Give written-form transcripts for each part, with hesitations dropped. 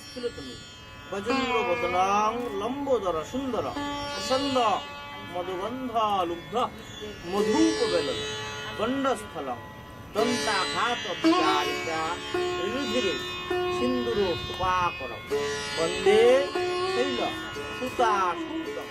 স্থিরতমি গজেন্দ্র বদনাং লম্বোদর সুন্দর প্রসন্ন মধুগন্ধ লুব্ধ মধুপ বেলন গণ্ডস্থলং দন্তাঘাত বিচারিকা ঋধিরে সিন্দুর সুপাকর বন্দে শৈল সুতা সুতম।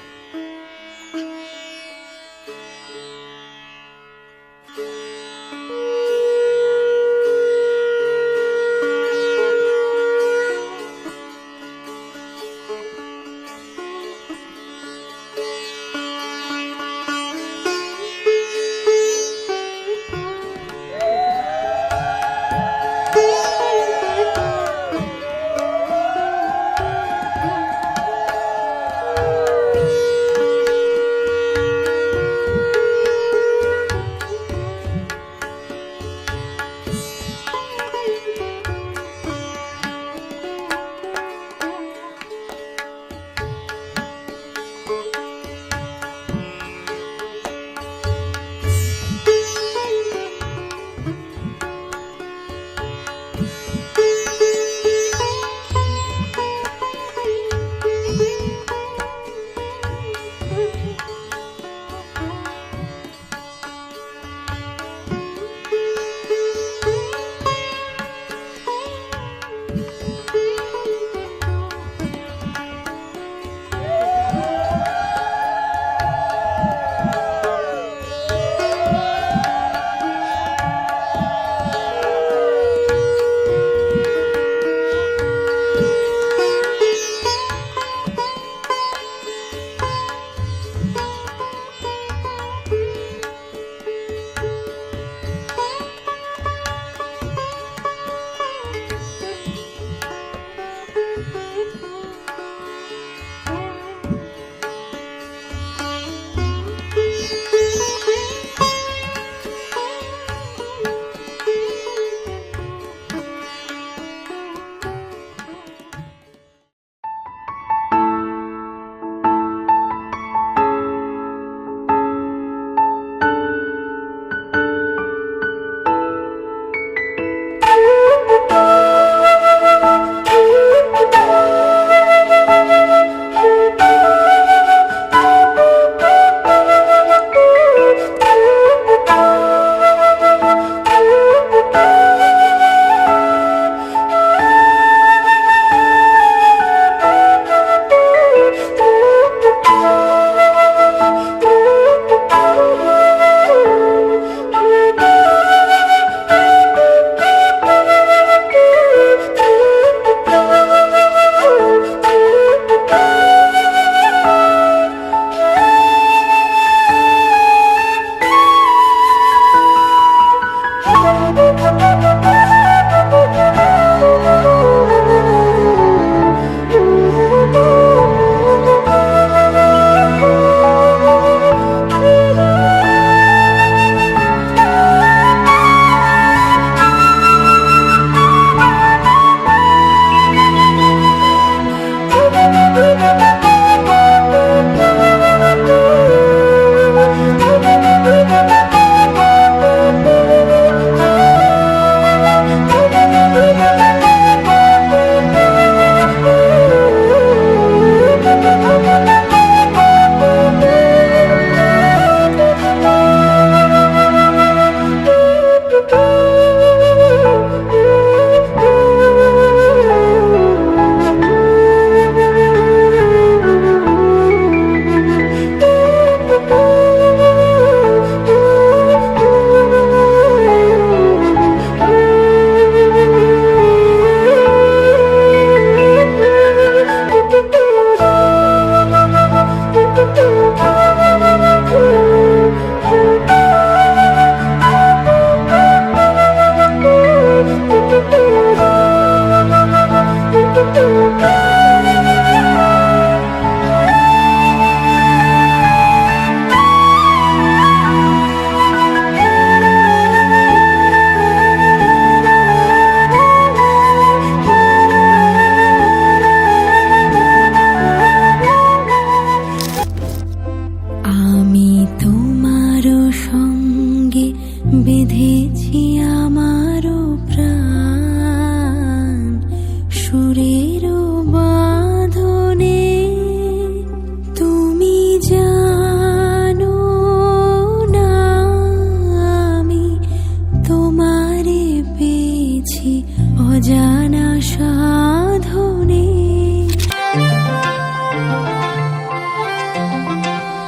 নানা সাধনে।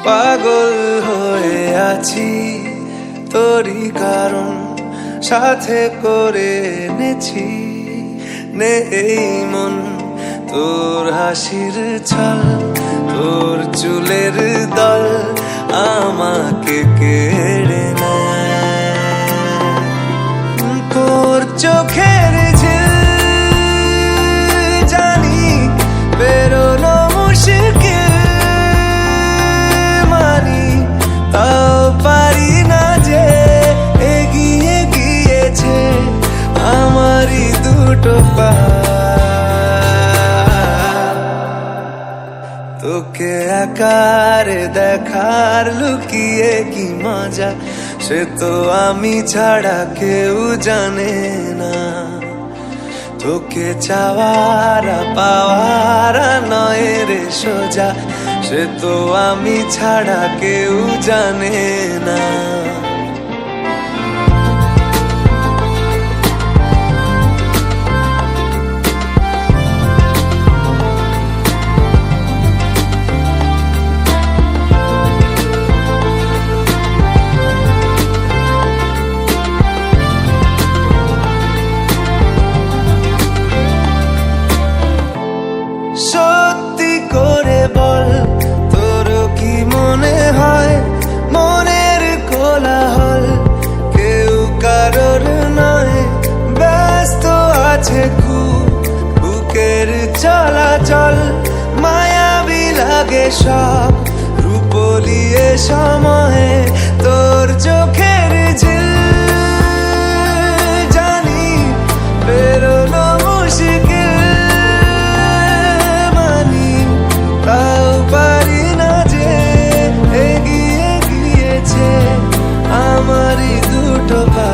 পাগল হয়ে আছি তোরই কারণ সাথে করে এনেছি নেই মন তোর হাসির ছল তোর চুলের দল আমাকে কেড়ে নেয় তোর চোখের ঝিল জানি বেরোনো মুশকিল মানি তাও পারি না যে এগিয়ে গিয়েছে আমারই দুটো পা তোকে আকারে দেখার লুকিয়ে কি মজা সে তো আমি ছাড়া কেউ জানে না তোকে চাওয়ারা পাওয়ারা নয় রে সোজা সে তো আমি ছাড়া কেউ জানে না সত্যি করে বল তোর কি মনে হয় মনের কোলাহল কেউ কারোর নয় ব্যস্ত আছে খুব বুকের চলাচল মায়াবী লাগে সব রূপলিয়ে সময়ে তোর চোখের ঝিল জানি বেরোনো মুশকিল তাও পারি না যে এগিয়ে গিয়েছে আমারই দুটো পা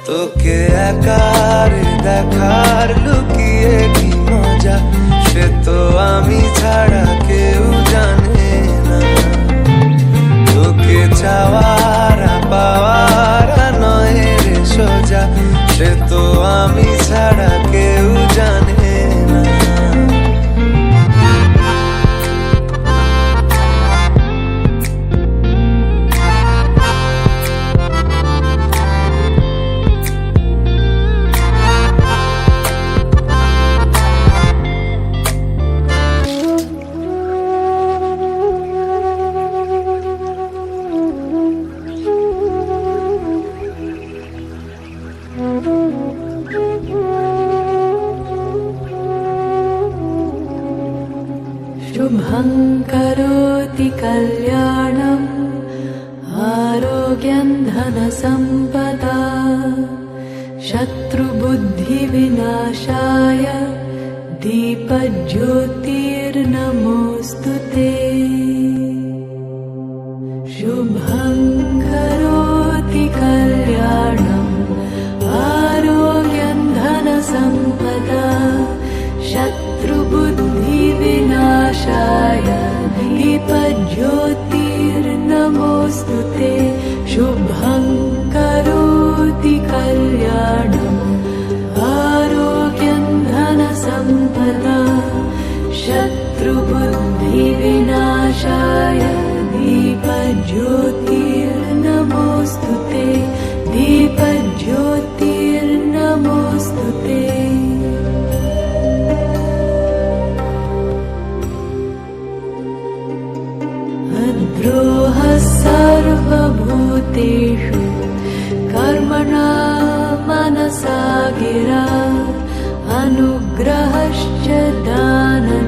তোকে একারে দেখার লুকিয়ে কি মজা সে তো আমি ছাড়া কেউ জানে না তোকে চাওয়ারা পাওয়ারা নয় রে সোজা সে তো আমি ছাড়া কেউ জানে না शुभं करोति कल्याणम् आरोग्यं धनसम्पदा शत्रुबुद्धिविनाशाय दीपज्योतिर्नमोऽस्तु ते शुभं करोति कल्याणम् आरोग्यं धनसम्पदा शत्रुबुद्धिविनाशाय दीपज्योतिर्नमोऽस्तु ते शुभं करोति कल्याणम् आरोग्यं धनसम्पदा शत्रुबुद्धिविनाशाय दीपज्योतिर्नमोऽस्तु ते दीपज्योतिर्नमोऽस्तु ते द्रोहः सर्वभूतेषु कर्मणा मनसा गिरा अनुग्रहश्च दानं